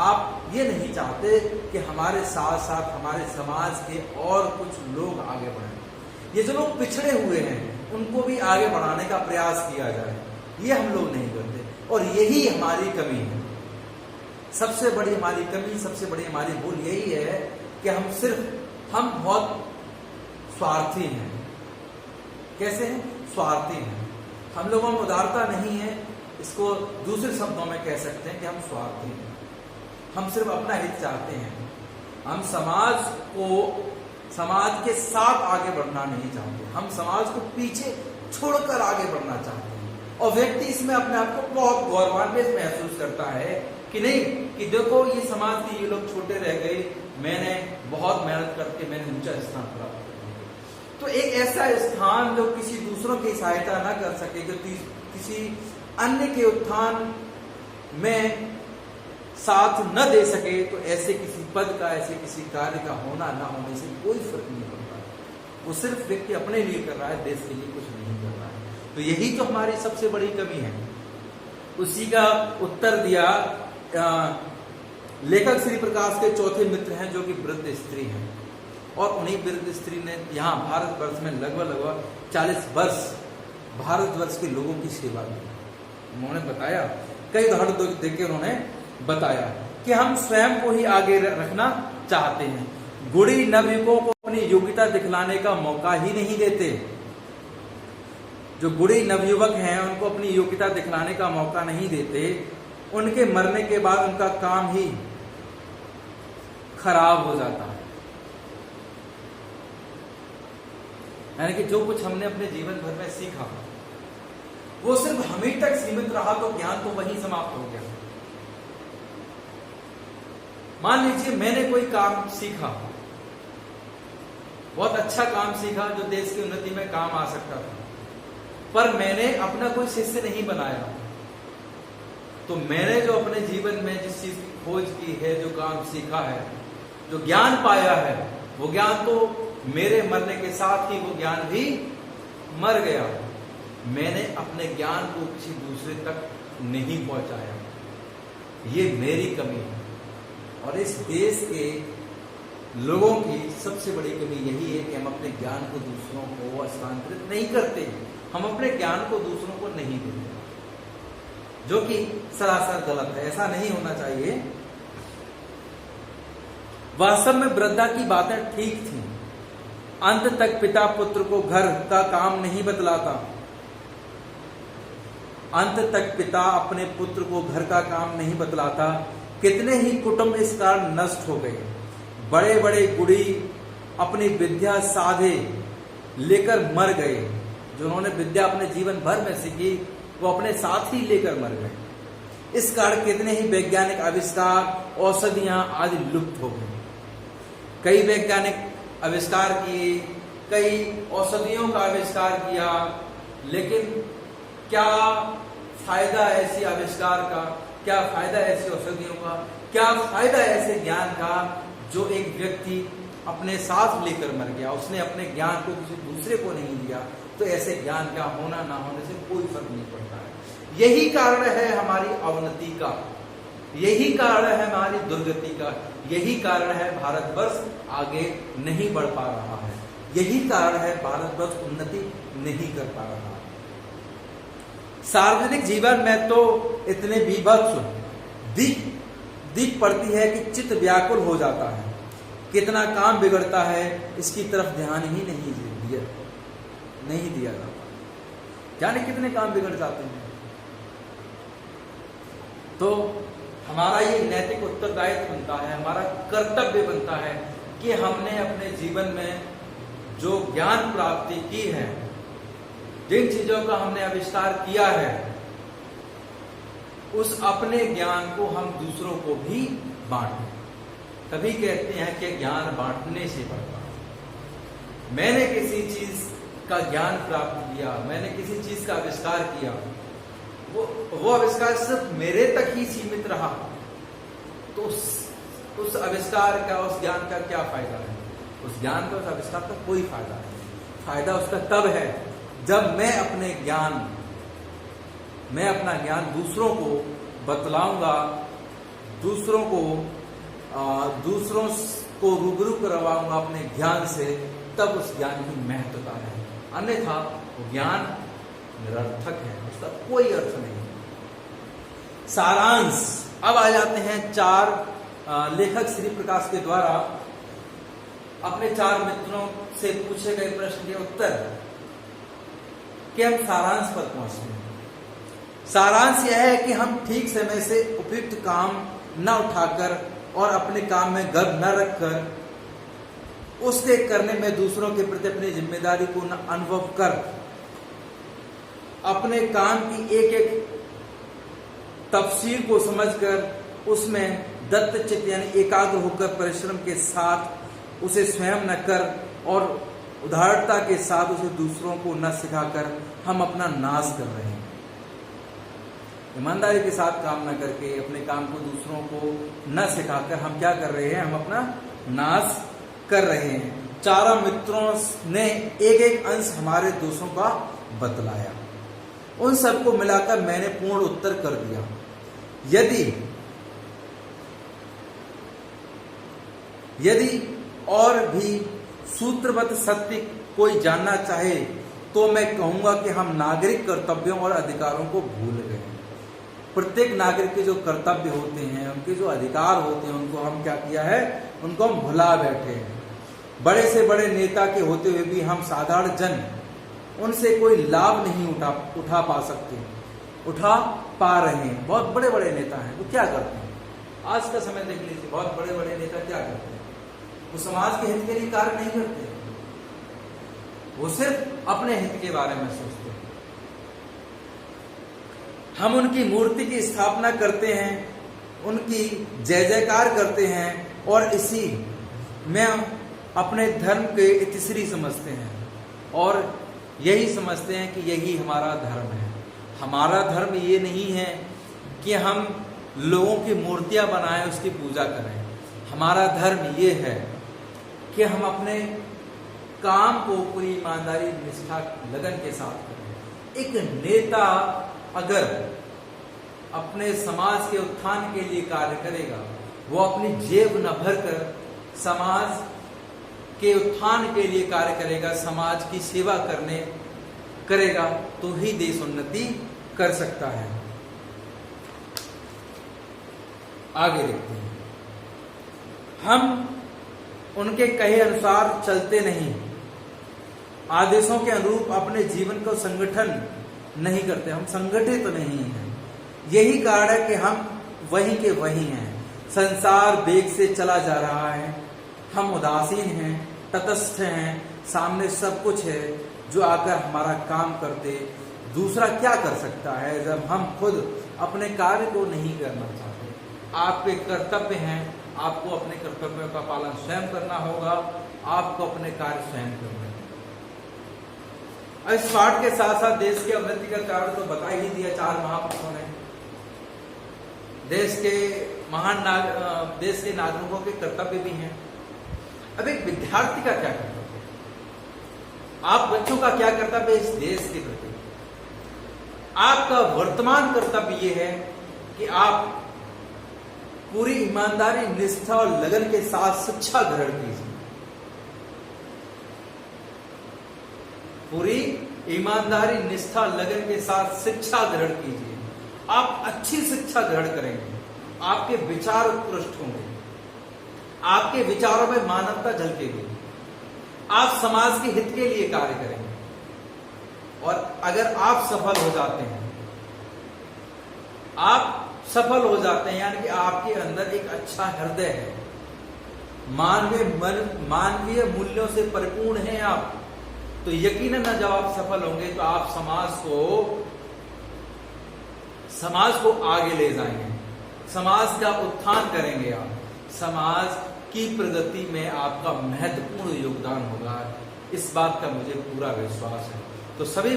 Speaker 1: आप ये नहीं चाहते कि हमारे साथ साथ हमारे समाज के और कुछ लोग आगे बढ़ें। ये जो लोग पिछड़े हुए हैं उनको भी आगे बढ़ाने का प्रयास किया जाए, ये हम लोग नहीं करते। और यही हमारी कमी है, सबसे बड़ी हमारी कमी, सबसे बड़ी हमारी भूल यही है कि हम बहुत स्वार्थी हैं। कैसे हैं? स्वार्थी हैं। हम लोगों में उदारता नहीं है, इसको दूसरे शब्दों में कह सकते हैं कि हम स्वार्थी हैं। हम सिर्फ अपना हित चाहते हैं। हम समाज के साथ आगे बढ़ना नहीं चाहते, हम समाज को पीछे छोड़कर आगे बढ़ना चाहते हैं। और व्यक्ति इसमें अपने आप को बहुत गौरवान्वित महसूस करता है कि नहीं, कि देखो ये समाज के ये लोग छोटे रह गए, मैंने बहुत मेहनत करके मैंने ऊंचा स्थान प्राप्त किया। तो एक ऐसा स्थान जो किसी दूसरों की सहायता ना कर सके, जो किसी अन्य के उत्थान में साथ न दे सके, तो ऐसे किसी पद का, ऐसे किसी कार्य का होना ना होने से कोई फर्क नहीं पड़ता। वो सिर्फ व्यक्ति अपने लिए कर रहा है, देश के लिए कुछ नहीं कर रहा है। तो यही तो हमारी सबसे बड़ी कमी है। उसी का उत्तर दिया लेखक श्री प्रकाश के चौथे मित्र हैं, जो कि वृद्ध स्त्री हैं। और उन्हीं वृद्ध स्त्री ने यहाँ भारतवर्ष में लगभग 40 वर्ष भारतवर्ष के लोगों की सेवा की। उन्होंने बताया, कई उदाहरण देके उन्होंने बताया कि हम स्वयं को ही आगे रखना चाहते हैं। गुड़ी नवयुवकों को अपनी योग्यता दिखलाने का मौका ही नहीं देते। जो गुड़ी नवयुवक हैं उनको अपनी योग्यता दिखलाने का मौका नहीं देते। उनके मरने के बाद उनका काम ही खराब हो जाता है। यानी कि जो कुछ हमने अपने जीवन भर में सीखा वो सिर्फ हम ही तक सीमित रहा, तो ज्ञान तो वहीं समाप्त हो गया। मान लीजिए मैंने कोई काम सीखा, बहुत अच्छा काम सीखा जो देश की उन्नति में काम आ सकता था, पर मैंने अपना कोई शिष्य नहीं बनाया। तो मैंने जो अपने जीवन में जिस चीज की खोज की है, जो काम सीखा है, जो ज्ञान पाया है, वो ज्ञान तो मेरे मरने के साथ ही वो ज्ञान भी मर गया। मैंने अपने ज्ञान को किसी दूसरे तक नहीं पहुंचाया। ये मेरी कमी है। और इस देश के लोगों की सबसे बड़ी कमी यही है कि हम अपने ज्ञान को दूसरों को हस्तांतरित नहीं करते, हम अपने ज्ञान को दूसरों को नहीं देते, जो कि सरासर गलत है। ऐसा नहीं होना चाहिए। वास्तव में वृद्धा की बातें ठीक थी। अंत तक पिता पुत्र को घर का काम नहीं बतलाता। अंत तक पिता अपने पुत्र को घर का काम नहीं बतलाता। कितने ही कुटुंब इस कारण नष्ट हो गए। बड़े बड़े गुड़ी अपनी विद्या साधे लेकर मर गए। जो उन्होंने विद्या अपने जीवन भर में सीखी वो अपने साथ ही लेकर मर गए। इस कारण कितने ही वैज्ञानिक आविष्कार, औषधियां आदि लुप्त हो गई। कई वैज्ञानिक आविष्कार किए, कई औषधियों का आविष्कार किया, लेकिन क्या फायदा ऐसी आविष्कार का, क्या फायदा ऐसी औषधियों का, क्या फायदा ऐसे ज्ञान का जो एक व्यक्ति अपने साथ लेकर मर गया, उसने अपने ज्ञान को किसी दूसरे को नहीं दिया, तो ऐसे ज्ञान का होना ना होने से कोई फर्क नहीं पड़ता है। यही कारण है हमारी अवनति का, यही कारण है हमारी दुर्गति का, यही कारण है भारतवर्ष आगे नहीं बढ़ पा रहा है, यही कारण है भारतवर्ष उन्नति नहीं कर पा रहा है। सार्वजनिक जीवन में तो इतने बीभत्स दिख पड़ती है कि चित्त व्याकुल हो जाता है, कितना काम बिगड़ता है इसकी तरफ ध्यान ही नहीं दिया जाता, जाने कितने काम बिगड़ जाते हैं। तो हमारा ये नैतिक उत्तरदायित्व बनता है, हमारा कर्तव्य बनता है कि हमने अपने जीवन में जो ज्ञान प्राप्ति की है, जिन चीजों का हमने आविष्कार किया है, उस अपने ज्ञान को हम दूसरों को भी बांटें। तभी कहते हैं कि ज्ञान बांटने से बढ़ता है। मैंने किसी चीज का ज्ञान प्राप्त किया, मैंने किसी चीज का आविष्कार किया, वो आविष्कार सिर्फ मेरे तक ही सीमित रहा, तो उस आविष्कार का, उस ज्ञान का क्या फायदा है? उस ज्ञान का, उस आविष्कार का कोई फायदा नहीं। फायदा उसका तब है जब मैं अपना ज्ञान दूसरों को बतलाऊंगा, दूसरों को रूबरू करवाऊंगा अपने ज्ञान से, तब उस ज्ञान की महत्वता है। अन्यथा वो ज्ञान निरर्थक है, उसका कोई अर्थ नहीं। सारांश। अब आ जाते हैं चार लेखक श्री प्रकाश के द्वारा अपने चार मित्रों से पूछे गए प्रश्न के उत्तर कि हम सारांश पर पहुंचते हैं। सारांश यह है कि हम ठीक समय से उपयुक्त काम न उठाकर और अपने काम में गर्व न रखकर उसके करने में दूसरों के प्रति अपनी जिम्मेदारी को न अनुभव कर अपने काम की एक एक तफसीर को समझकर उसमें दत्तचित्त यानी एकाग्र होकर परिश्रम के साथ उसे स्वयं न कर और उदारता के साथ उसे दूसरों को न सिखाकर हम अपना नाश कर रहे हैं। ईमानदारी के साथ काम न करके अपने काम को दूसरों को न सिखाकर हम क्या कर रहे हैं? हम अपना नाश कर रहे हैं। चारों मित्रों ने एक एक अंश हमारे दोषों का बतलाया, उन सबको मिलाकर मैंने पूर्ण उत्तर कर दिया। यदि और भी सूत्रबद्ध सत्य कोई जानना चाहे तो मैं कहूंगा कि हम नागरिक कर्तव्यों और अधिकारों को भूल गए। प्रत्येक नागरिक के जो कर्तव्य होते हैं, उनके जो अधिकार होते हैं, उनको हम क्या किया है? उनको हम भुला बैठे हैं। बड़े से बड़े नेता के होते हुए भी हम साधारण जन उनसे कोई लाभ नहीं उठा पा रहे हैं। बहुत बड़े बड़े नेता हैं, वो क्या करते हैं? आज का समय देख लीजिए, बहुत बड़े बड़े नेता क्या करते हैं? वो समाज के हित के लिए कार्य नहीं करते, वो सिर्फ अपने हित के बारे में सोचते हैं। हम उनकी मूर्ति की स्थापना करते हैं, उनकी जय जयकार करते हैं और इसी में अपने धर्म के इतिश्री समझते हैं और यही समझते हैं कि यही हमारा धर्म है। हमारा धर्म ये नहीं है कि हम लोगों की मूर्तियां बनाएं, उसकी पूजा करें। हमारा धर्म ये है कि हम अपने काम को पूरी ईमानदारी, निष्ठा, लगन के साथ करें। एक नेता अगर अपने समाज के उत्थान के लिए कार्य करेगा, वो अपनी जेब न भरकर समाज के उत्थान के लिए कार्य करेगा, समाज की सेवा करेगा, तो ही देश उन्नति कर सकता है। आगे देखते हैं। हम उनके कहे अनुसार चलते नहीं, आदेशों के अनुरूप अपने जीवन को संगठन नहीं करते, हम संगठित तो नहीं हैं। यही कारण है कि हम वहीं के वहीं हैं। संसार वेग से चला जा रहा है, हम उदासीन हैं, तटस्थ हैं, सामने सब कुछ है जो आकर हमारा काम करते। दूसरा क्या कर सकता है जब हम खुद अपने कार्य को नहीं करना चाहते? आपके कर्तव्य हैं, आपको अपने कर्तव्यों का पालन स्वयं करना होगा, आपको अपने कार्य स्वयं करना है। और इस पाठ के साथ साथ देश की अवनति का कारण तो बता ही दिया 4 महापुरुषों ने। देश के देश के नागरिकों के कर्तव्य भी हैं। अब एक विद्यार्थी का क्या कर्तव्य है? आप बच्चों का क्या कर्तव्य है इस देश के प्रति? आपका वर्तमान कर्तव्य यह है कि आप पूरी ईमानदारी, निष्ठा और लगन के साथ शिक्षा ग्रहण कीजिए। पूरी ईमानदारी, निष्ठा, लगन के साथ शिक्षा ग्रहण कीजिए। आप अच्छी शिक्षा ग्रहण करेंगे, आपके विचार उत्कृष्ट होंगे, आपके विचारों में मानवता झलकेगी, आप समाज के हित के लिए कार्य करेंगे। और अगर आप सफल हो जाते हैं, यानी कि आपके अंदर एक अच्छा हृदय है, मानवीय मूल्यों से परिपूर्ण हैं आप, तो यकीनन जब आप सफल होंगे तो आप समाज को आगे ले जाएंगे, समाज का उत्थान करेंगे आप, समाज की प्रगति में आपका महत्वपूर्ण योगदान होगा। इस बात का मुझे पूरा विश्वास है। तो सभी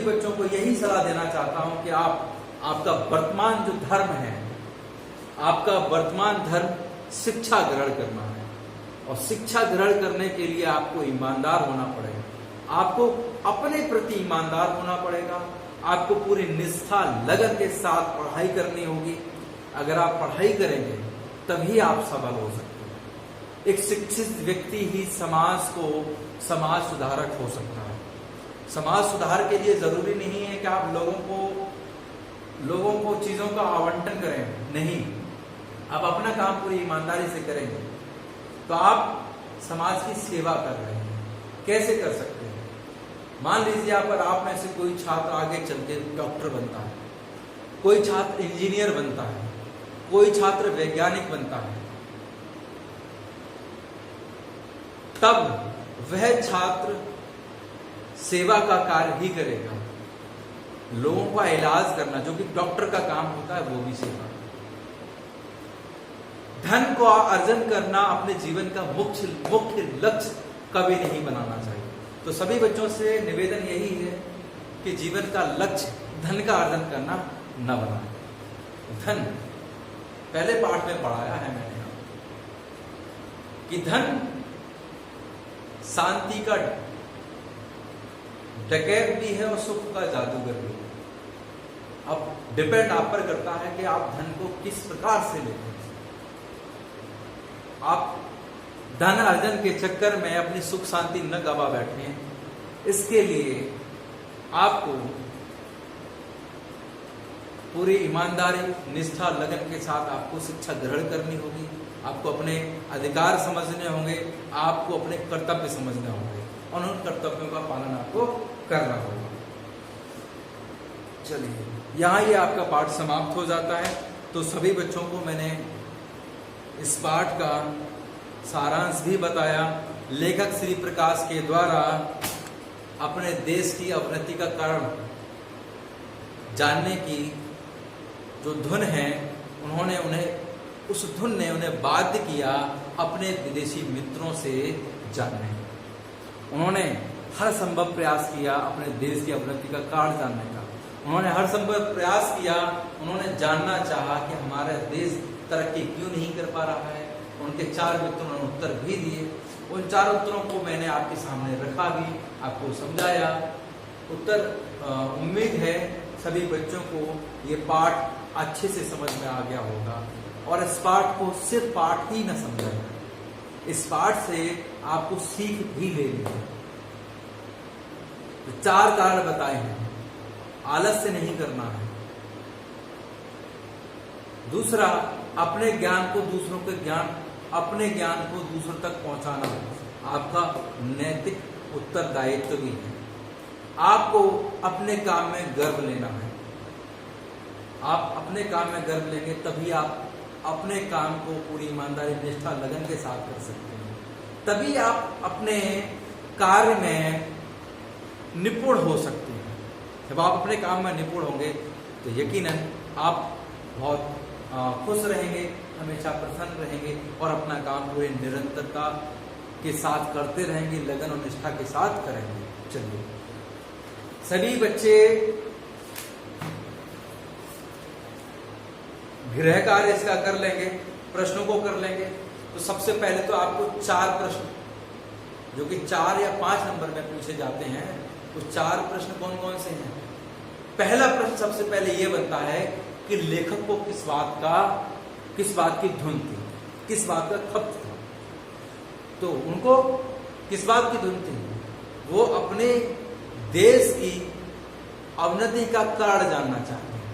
Speaker 1: बच्चों को यही सलाह देना चाहता हूं कि आपका वर्तमान जो धर्म है, आपका वर्तमान धर्म शिक्षा ग्रहण करना है। और शिक्षा ग्रहण करने के लिए आपको ईमानदार होना पड़ेगा, आपको अपने प्रति ईमानदार होना पड़ेगा, आपको पूरी निष्ठा, लगन के साथ पढ़ाई करनी होगी। अगर आप पढ़ाई करेंगे तभी आप सफल हो सकते हैं। एक शिक्षित व्यक्ति ही समाज सुधारक हो सकता है। समाज सुधार के लिए जरूरी नहीं है कि आप लोगों को चीजों का आवंटन करें, नहीं, आप अपना काम पूरी ईमानदारी से करेंगे तो आप समाज की सेवा कर रहे हैं। कैसे कर सकते हैं? मान लीजिए आप में से कोई छात्र आगे चल के डॉक्टर बनता है, कोई छात्र इंजीनियर बनता है, कोई छात्र वैज्ञानिक बनता है, तब वह छात्र सेवा का कार्य ही करेगा। लोगों का इलाज करना, जो कि डॉक्टर का काम होता है, वो भी सेवा। धन को अर्जन करना अपने जीवन का मुख्य लक्ष्य कभी नहीं बनाना चाहिए। तो सभी बच्चों से निवेदन यही है कि जीवन का लक्ष्य धन का अर्जन करना न बनाए। धन, पहले पाठ में पढ़ाया है मैंने कि धन शांति का डकैत भी है और सुख का जादूगर भी है। अब डिपेंड आप पर करता है कि आप धन को किस प्रकार से लेते हैं। आप धन अर्जन के चक्कर में अपनी सुख शांति न गवा बैठे। इसके लिए आपको पूरी ईमानदारी, निष्ठा, लगन के साथ आपको शिक्षा ग्रहण करनी होगी। आपको अपने अधिकार समझने होंगे, आपको अपने कर्तव्य समझने होंगे और उन कर्तव्यों का पालन आपको करना होगा। चलिए, यहाँ ये आपका पाठ समाप्त हो जाता है। तो सभी बच्चों को मैंने इस पाठ का सारांश भी बताया। लेखक श्री प्रकाश के द्वारा अपने देश की अवनति का कारण जानने की जो धुन है, उस धुन ने उन्हें बाध्य किया अपने विदेशी मित्रों से जानने। उन्होंने हर संभव प्रयास किया अपने देश की अवनति का कारण जानने का। उन्होंने हर संभव प्रयास किया, उन्होंने जानना चाहा कि हमारा देश तरक्की क्यों नहीं कर पा रहा है। उनके 4 मित्रों ने उत्तर भी दिए। उन 4 उत्तरों को मैंने आपके सामने रखा भी, आपको समझाया। उम्मीद है सभी बच्चों को ये पाठ अच्छे से समझ में आ गया होगा। और इस पाठ को सिर्फ पाठ ही न समझना, इस पाठ से आपको सीख भी लेनी है। तो 4 कारण बताए हैं। आलस्य नहीं करना है। दूसरा, अपने ज्ञान को दूसरों तक पहुंचाना आपका नैतिक उत्तरदायित्व भी है। आपको अपने काम में गर्व लेना है। आप अपने काम में गर्व लेंगे तभी आप अपने काम को पूरी ईमानदारी, निष्ठा, लगन के साथ कर सकते हैं। तभी आप अपने कार्य में निपुण हो सकते हैं। जब आप अपने काम में निपुण होंगे तो यकीनन आप बहुत खुश रहेंगे, हमेशा प्रसन्न रहेंगे और अपना काम पूरे निरंतरता के साथ करते रहेंगे, लगन और निष्ठा के साथ करेंगे। चलिए सभी बच्चे गृह कार्य इसका कर लेंगे, प्रश्नों को कर लेंगे। तो सबसे पहले तो आपको 4 प्रश्न जो कि 4 या 5 नंबर में पूछे जाते हैं, वो 4 प्रश्न कौन कौन से हैं। पहला प्रश्न सबसे पहले ये बनता है कि लेखक को किस बात की धुन थी, किस बात का खप्त था। तो उनको किस बात की धुन थी, वो अपने देश की अवनति का कारण जानना चाहते हैं।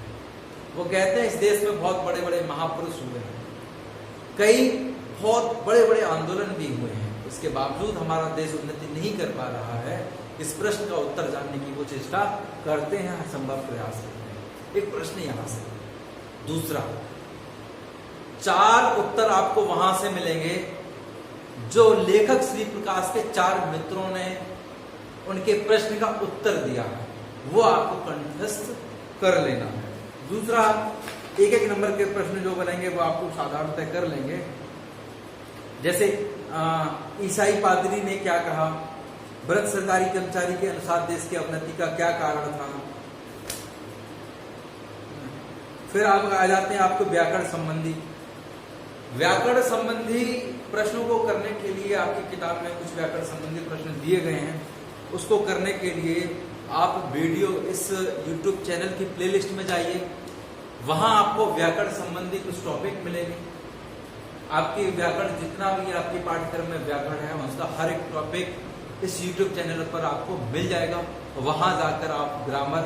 Speaker 1: वो कहते हैं इस देश में बहुत बड़े बड़े महापुरुष हुए हैं, कई बहुत बड़े बड़े आंदोलन भी हुए हैं, इसके बावजूद हमारा देश उन्नति नहीं कर पा रहा है। इस प्रश्न का उत्तर जानने की वो चेष्टा करते हैं, हर संभव प्रयास करते हैं। एक प्रश्न यहां से। दूसरा, 4 उत्तर आपको वहां से मिलेंगे जो लेखक श्री प्रकाश के 4 मित्रों ने उनके प्रश्न का उत्तर दिया है, वो आपको कंठस्थ कर लेना है। दूसरा, एक नंबर के प्रश्न जो बनेंगे वो आपको साधारणतः कर लेंगे। जैसे ईसाई पादरी ने क्या कहा, ब्रत सरकारी कर्मचारी के अनुसार देश की अवनति का क्या कारण था। फिर आप आ जाते हैं आपको व्याकरण संबंधी प्रश्नों को करने के लिए आपकी किताब में कुछ व्याकरण संबंधी प्रश्न दिए गए हैं। उसको करने के लिए आप वीडियो इस YouTube चैनल की प्लेलिस्ट में जाइए, वहां आपको व्याकरण संबंधी कुछ टॉपिक मिलेंगे। आपकी व्याकरण जितना भी आपके पाठ्यक्रम में व्याकरण है उसका हर एक टॉपिक इस YouTube चैनल पर आपको मिल जाएगा। वहां जाकर आप ग्रामर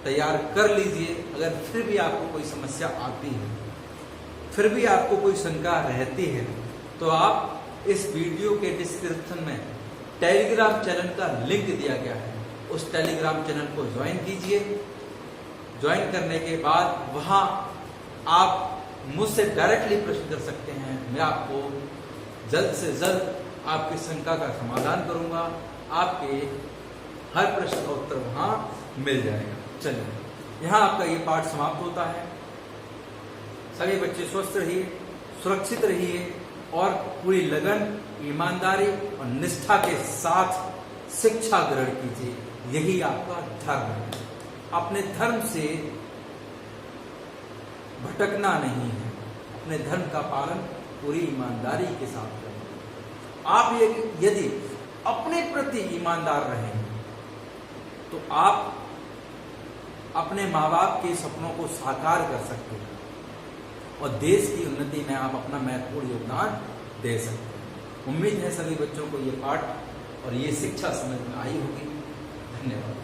Speaker 1: तैयार कर लीजिए। अगर फिर भी आपको कोई समस्या आती है, फिर भी आपको कोई शंका रहती है, तो आप इस वीडियो के डिस्क्रिप्शन में टेलीग्राम चैनल का लिंक दिया गया है, उस टेलीग्राम चैनल को ज्वाइन कीजिए। ज्वाइन करने के बाद वहां आप मुझसे डायरेक्टली प्रश्न कर सकते हैं। मैं आपको जल्द से जल्द आपकी शंका का समाधान करूंगा। आपके हर प्रश्न का उत्तर वहां मिल जाएगा। चलिए, यहां आपका ये पाठ समाप्त होता है। सभी बच्चे स्वस्थ रहिए, सुरक्षित रहिए और पूरी लगन, ईमानदारी और निष्ठा के साथ शिक्षा ग्रहण कीजिए। यही आपका धर्म है। अपने धर्म से भटकना नहीं है, अपने धर्म का पालन पूरी ईमानदारी के साथ करें। आप यदि अपने प्रति ईमानदार रहेंगे तो आप अपने माँ बाप के सपनों को साकार कर सकते हैं और देश की उन्नति में आप अपना महत्वपूर्ण योगदान दे सकते हैं। उम्मीद है सभी बच्चों को ये पाठ और ये शिक्षा समझ में आई होगी। धन्यवाद।